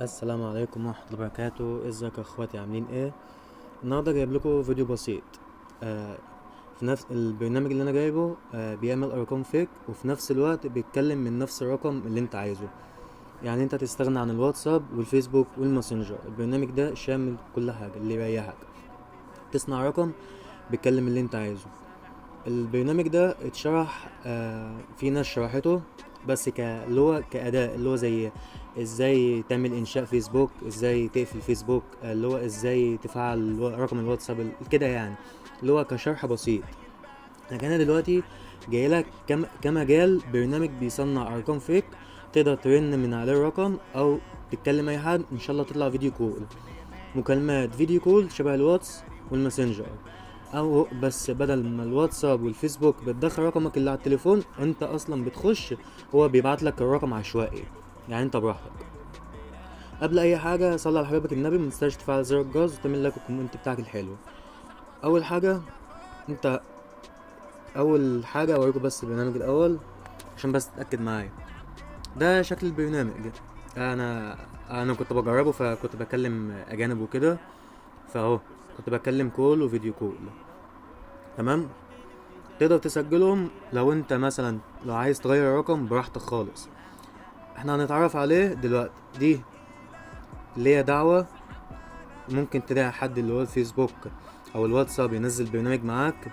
السلام عليكم ورحمة الله وبركاته. ازيك يا اخواتي، عاملين ايه؟ النهارده جايب لكم فيديو بسيط. آه في نفس البرنامج اللي انا جايبه بيعمل ارقام فيك، وفي نفس الوقت بيتكلم من نفس الرقم اللي انت عايزه. يعني انت تستغنى عن الواتساب والفيسبوك والماسنجر. البرنامج ده شامل كل حاجة اللي يريحك. تصنع رقم بيتكلم اللي انت عايزه. البرنامج ده اتشرح، في ناس شرحته، بس اللي هو كأداء، اللي هو زي ازاي تعمل انشاء فيسبوك، ازاي تقفل فيسبوك، اللي هو ازاي تفعل رقم الواتساب كده يعني، اللي هو كشرح بسيط. لكن انا دلوقتي جاي لك كمجال برنامج بيصنع ارقام فيك. تقدر ترن من عليه الرقم او تتكلم اي حد، ان شاء الله تطلع فيديو كول، مكالمات فيديو كول شبه الواتس والماسنجر. او بس بدل ما الواتساب والفيسبوك بتدخل رقمك اللي على التليفون، انت اصلا بتخش، هو بيبعت لك الرقم عشوائي، يعني انت براحتك. قبل اي حاجه صلي على حبيبك النبي، متنساش تفعل زر الجرس وتعمل لايك الكومنت بتاعك الحلو. اول حاجه انت اول حاجه اوريكم بس البرنامج الاول عشان بس تتاكد معايا. ده شكل البرنامج. انا انا كنت بجربه، فكنت بكلم اجانب وكده، فاهو كنت بكلم كول وفيديو كول. تمام. تقدر تسجلهم لو انت مثلا لو عايز تغير رقم براحتك خالص. احنا هنتعرف عليه دلوقتي. دي اللي هي دعوة. ممكن تلاقي حد اللي هو الفيسبوك او الواتساب ينزل برنامج معاك،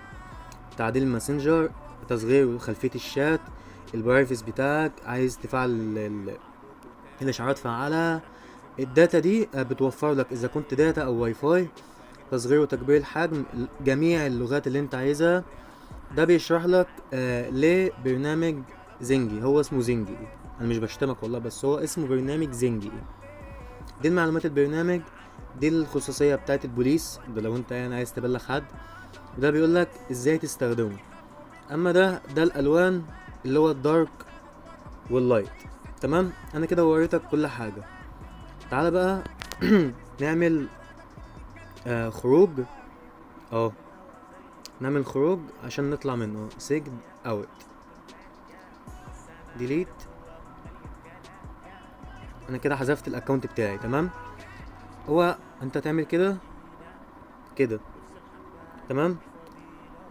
تعديل الماسنجر، تصغير خلفية الشات، البرايفس بتاعك، عايز تفعل الاشعارات فعالة. الداتا دي بتوفر لك اذا كنت داتا او واي فاي، تصغير وتكبير الحجم، جميع اللغات اللي انت عايزها. ده بيشرح لك ليه برنامج زنجي. هو اسمه زنجي، انا مش بشتمك والله، بس هو اسمه برنامج زنجي. دي المعلومات البرنامج، دي الخصوصية بتاعت البوليس، ده لو انت يعني عايز تبلغ حد. وده بيقول لك ازاي تستخدمه. اما ده الالوان، اللي هو الدارك واللايت. تمام. انا كده وريتك كل حاجة. تعالى بقى نعمل خروج. اه نعمل خروج عشان نطلع منه. سجن اوت، ديليت. انا كده حذفت الاكونت بتاعي. تمام. هو انت تعمل كده كده. تمام.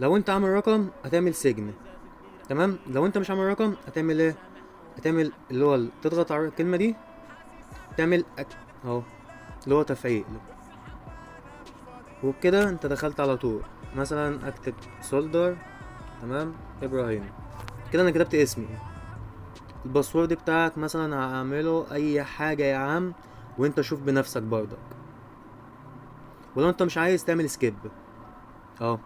لو انت عامل رقم هتعمل سجن. تمام. لو انت مش عامل رقم هتعمل ايه؟ هتعمل اللي هو تضغط على الكلمة دي، تعمل اهو اللي هو تفعيل. وبكده انت دخلت على طول. مثلا اكتب سولدر، تمام، ابراهيم. كده انا كتبت اسمي. الباسورد بتاعك مثلا هعمله اي حاجة يا عم، وانت شوف بنفسك برضك. ولو انت مش عايز تعمل سكيب اهو.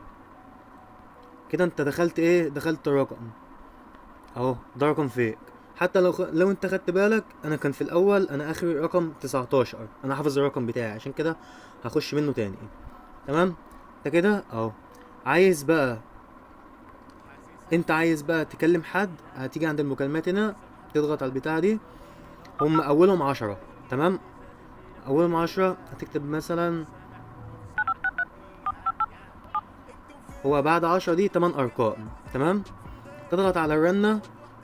كده انت دخلت ايه؟ دخلت الرقم اهو. ده رقم فيك. حتى لو انت خدت بالك، انا كان في الاول انا اخر رقم 19. انا حافظ الرقم بتاعي عشان كده هخش منه تاني. تمام. انت كده اهو. عايز بقى انت عايز بقى تكلم حد، هتيجي عند المكالمات هنا، تضغط على البتاعة دي. هم اولهم 10. تمام. اولهم 10 هتكتب مثلا. هو بعد 10 دي 8 ارقام. تمام. تضغط على الرنة،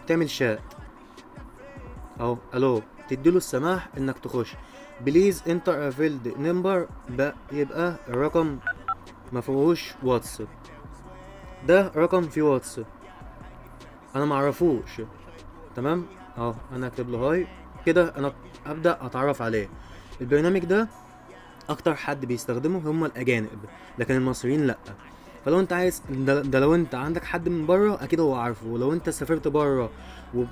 تعمل شات اهو. الو، تديله السماح انك تخش. بليز انتر افيلد نمبر، يبقى الرقم مفيهوش واتس. ده رقم فيه واتس، انا معرفوش. تمام. اهو انا اكتب له هاي. كده انا ابدا اتعرف عليه. البرنامج ده اكتر حد بيستخدمه هم الاجانب، لكن المصريين لا. فلو انت عايز ده لو انت عندك حد من بره اكيد هو عارفه، ولو انت سافرت بره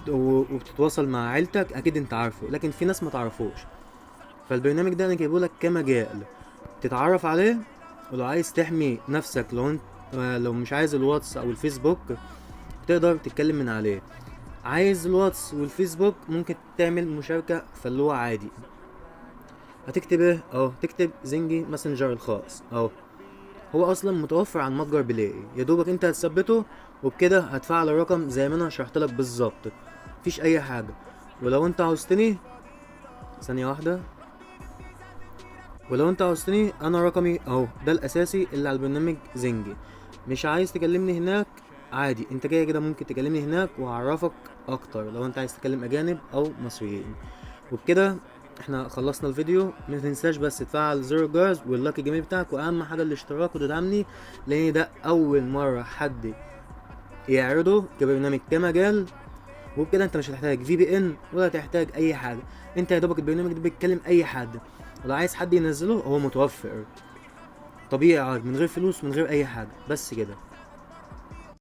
وبتتواصل مع عيلتك اكيد انت عارفه، لكن في ناس ما تعرفوش. فالبرنامج ده انا جايبه لك كمجال تتعرف عليه. ولو عايز تحمي نفسك، لو انت لو مش عايز الواتس او الفيسبوك، تقدر تتكلم من عليه. عايز الواتس والفيسبوك ممكن تعمل مشاركة، فاللي هو عادي. هتكتب ايه اهو؟ تكتب زنجي ماسنجر الخاص اهو. هو اصلا متوفر على المتجر بلاي، يا دوبك انت هتثبته، وبكده هتفعل الرقم زي ما انا شرحت لك بالظبط. مفيش اي حاجة. ولو انت عاوزتني، ثانية واحدة، ولو انت عاوزتني انا رقمي اهو، ده الاساسي اللي على البرنامج زنجي. مش عايز تكلمني هناك عادي، انت كده كده ممكن تكلمني هناك وهعرفك اكتر لو انت عايز تكلم اجانب او مصريين. وبكده احنا خلصنا الفيديو. ما تنساش بس تفعل زر الجرس واللايك الجميل بتاعك، واهم حاجه الاشتراك وتدعمني، لان ده اول مره حد يعرضه كبرنامج كمجال. وبكده انت مش هتحتاج في بي ان ولا تحتاج اي حاجه، انت يا دوبك البرنامج ده بيتكلم اي حد، ولو عايز حد ينزله هو متوفر طبيعي عادي من غير فلوس من غير اي حاجه، بس كده.